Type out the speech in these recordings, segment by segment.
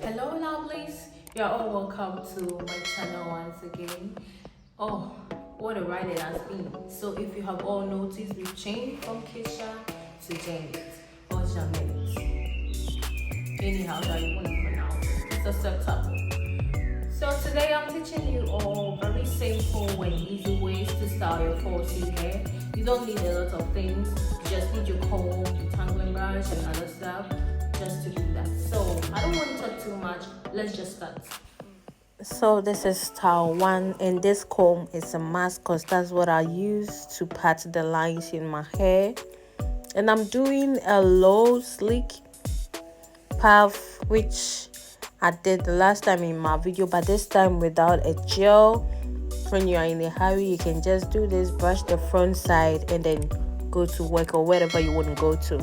Hello lovelies, you're all welcome to my channel once again. Oh, what a ride it has been. So if you have all noticed, we've changed from Keisha to Janet or Janet. Anyhow that you want to pronounce it, it's acceptable. So today I'm teaching you all very simple and easy ways to style your 4C hair. You don't need a lot of things, you just need your comb, your tangling brush and other stuff just to do that. So I don't want to talk too much, let's just start. So this is style 1 and this comb is a must because that's what I use to pat the lines in my hair. And I'm doing a low slick puff which I did the last time in my video, but this time without a gel. When you are in a hurry, you can just do this, brush the front side and then go to work or wherever you want to go to.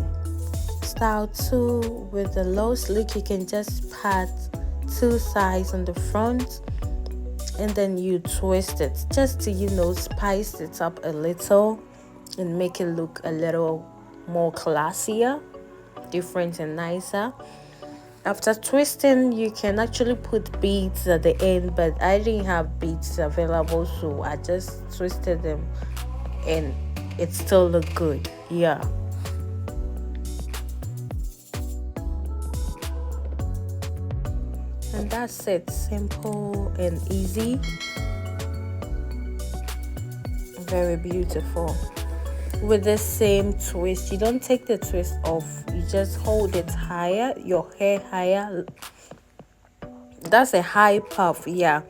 Style 2 with the low slick, you can just pat 2 sides on the front and then you twist it just to spice it up a little and make it look a little more classier, different and nicer. After twisting, you can actually put beads at the end, but I didn't have beads available, so I just twisted them and it still looked good. Yeah. And that's it, simple and easy, very beautiful. With the same twist, you don't take the twist off, you just hold it higher, your hair higher. That's a high puff, yeah.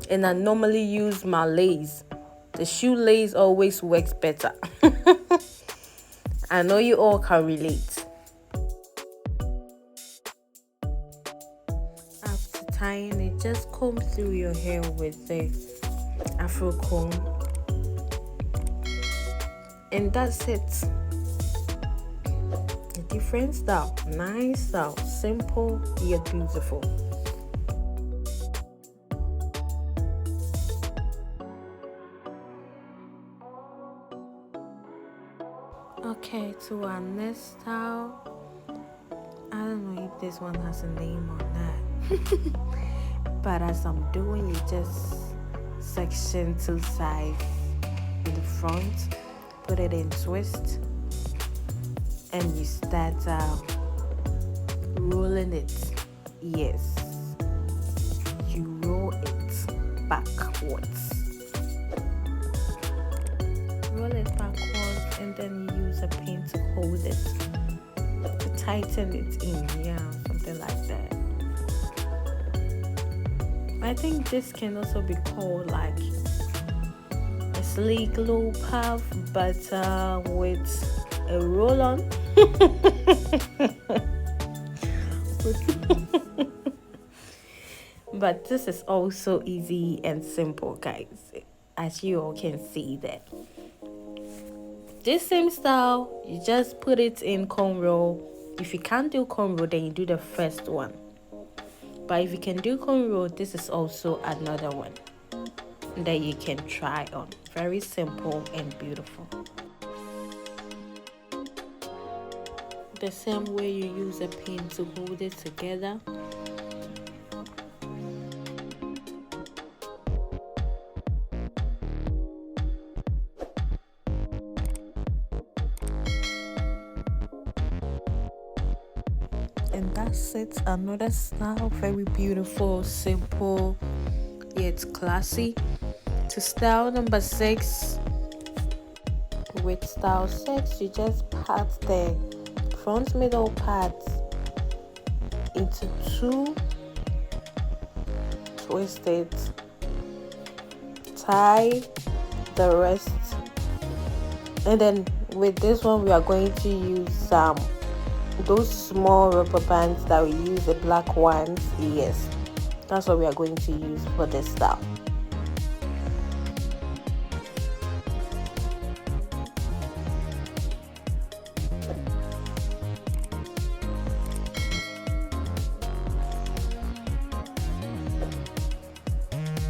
And I normally use my lace. The shoelace always works better. I know you all can relate. After tying it, just comb through your hair with the afro comb. And that's it. A different style, nice style, simple yet beautiful. Okay, to our next style. I don't know if this one has a name or not. But as I'm doing, you just section 2 sides in the front. Put it in twist and you start rolling it. Yes, you roll it backwards. Roll it backwards and then you use a pin to hold it, to tighten it in. Yeah, something like that. I think this can also be called like sleek low puff, but with a roll on. But this is also easy and simple, guys, as you all can see that. This same style, you just put it in cornrow. If you can't do cornrow, then you do the first one. But if you can do cornrow, this is also another one that you can try on. Very simple and beautiful. The same way you use a pin to hold it together. And that's it, another style, very beautiful, simple yet classy. To style number 6, with style 6, you just pat the front middle part into 2, twist it, tie the rest, and then with this one we are going to use those small rubber bands that we use, the black ones. Yes, that's what we are going to use for this style.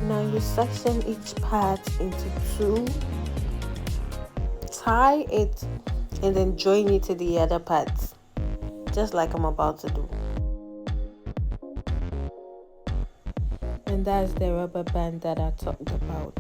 Now you section each part into 2, tie it, and then join it to the other parts, just like I'm about to do. And that's the rubber band that I talked about.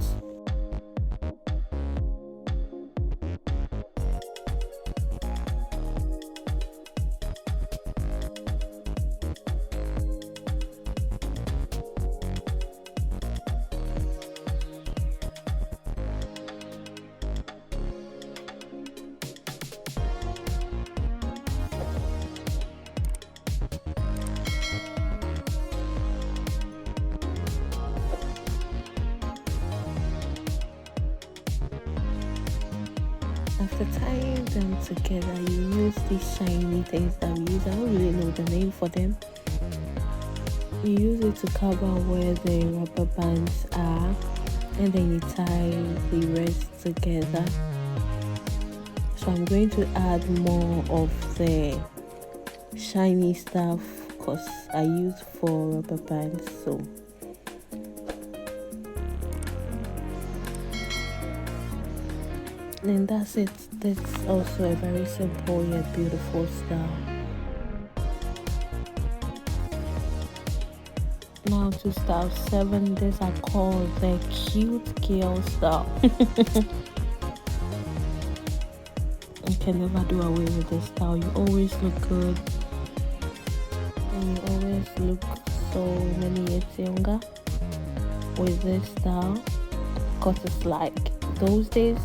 After tying them together, you use these shiny things that we use. I don't really know the name for them. You use it to cover where the rubber bands are, and then you tie the rest together. So I'm going to add more of the shiny stuff because I use 4 rubber bands. So and that's it. That's also a very simple yet beautiful style. Now to style 7, this I call the cute girl style. You can never do away with this style. You always look good, and you always look so many years younger with this style, because it's like those days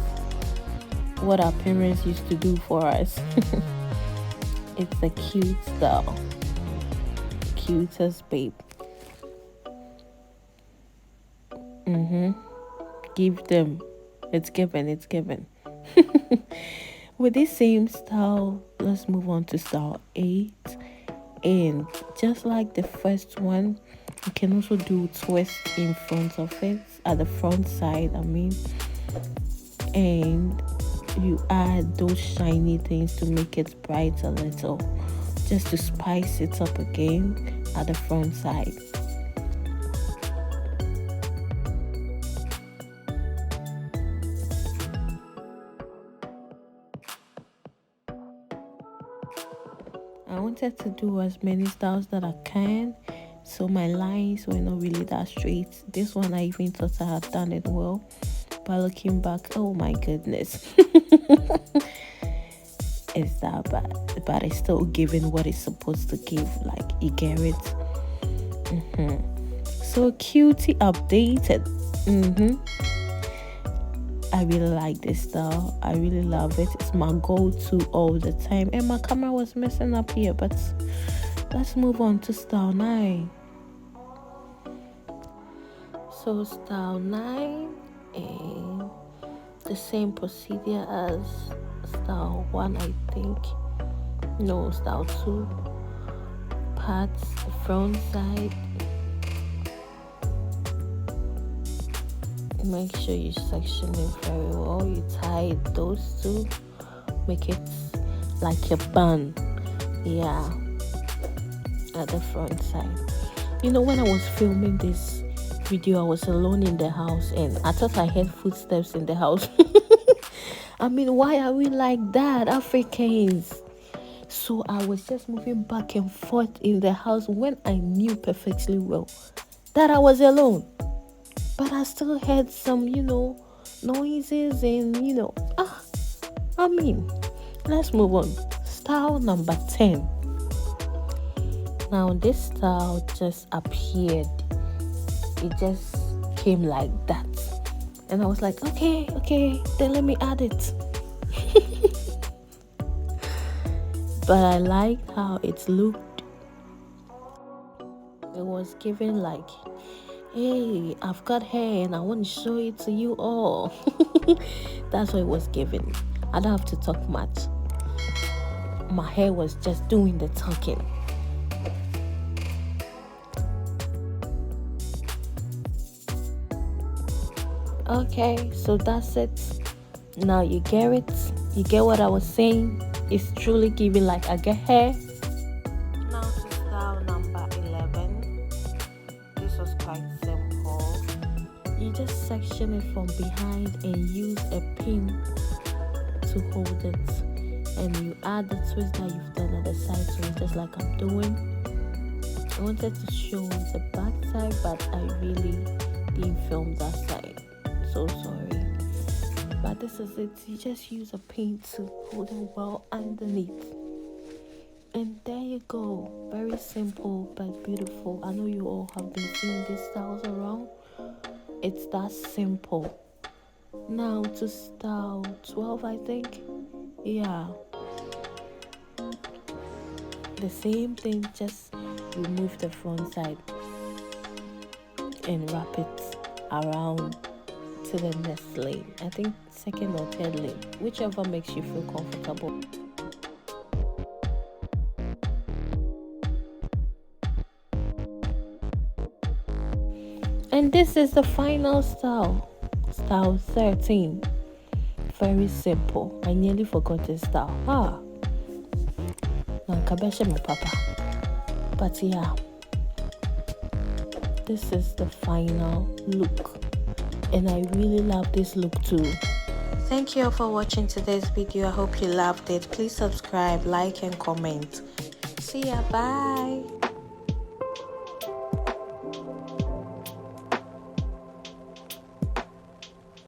what our parents used to do for us. It's a cute style, cutest babe. Give them. It's given. With this same style, let's move on to style 8. And just like the first one, you can also do twist in front of it, at the front side, and you add those shiny things to make it bright a little, just to spice it up again at the front side. I wanted to do as many styles that I can, so my lines were not really that straight. This one I even thought I had done it well, but looking back, oh my goodness. It's that bad, but it's still giving what it's supposed to give, like you get it. So cutie updated. I really like this style. I really love it. It's my go-to all the time. And my camera was messing up here, but let's move on to style 9. So style 9 is the same procedure as style 1, I think. No, style 2. Parts, front side. Make sure you section it very well. You tie those two, make it like a bun, at the front side. When I was filming this video, I was alone in the house and I thought I heard footsteps in the house. Why are we like that, Africans? So I was just moving back and forth in the house when I knew perfectly well that I was alone. But I still heard some, noises and, let's move on. Style number 10. Now, this style just appeared. It just came like that. And I was like, okay, then let me add it. But I liked how it looked. It was given like, hey, I've got hair and I want to show it to you all. That's what it was given. I don't have to talk much. My hair was just doing the talking. Okay, so that's it. Now you get it. You get what I was saying. It's truly giving like I get hair. Now to style number 11. This was quite simple. You just section it from behind and use a pin to hold it, and you add the twist that you've done at the side to it, just like I'm doing. I wanted to show the back side, but I really didn't film that side. So sorry. But this is it. You just use a pin to hold it well underneath. And there you go. Very simple but beautiful. I know you all have been seeing these styles around. It's that simple. Now to style 12, I think. Yeah. The same thing, just remove the front side and wrap it around to the next lane. I think second or third lane, whichever makes you feel comfortable. And this is the final style 13. Very simple. I nearly forgot this style. Nankabeshe my papa. But yeah, this is the final look, and I really love this look too. Thank you all for watching today's video. I hope you loved it. Please subscribe, like and comment. See ya, bye.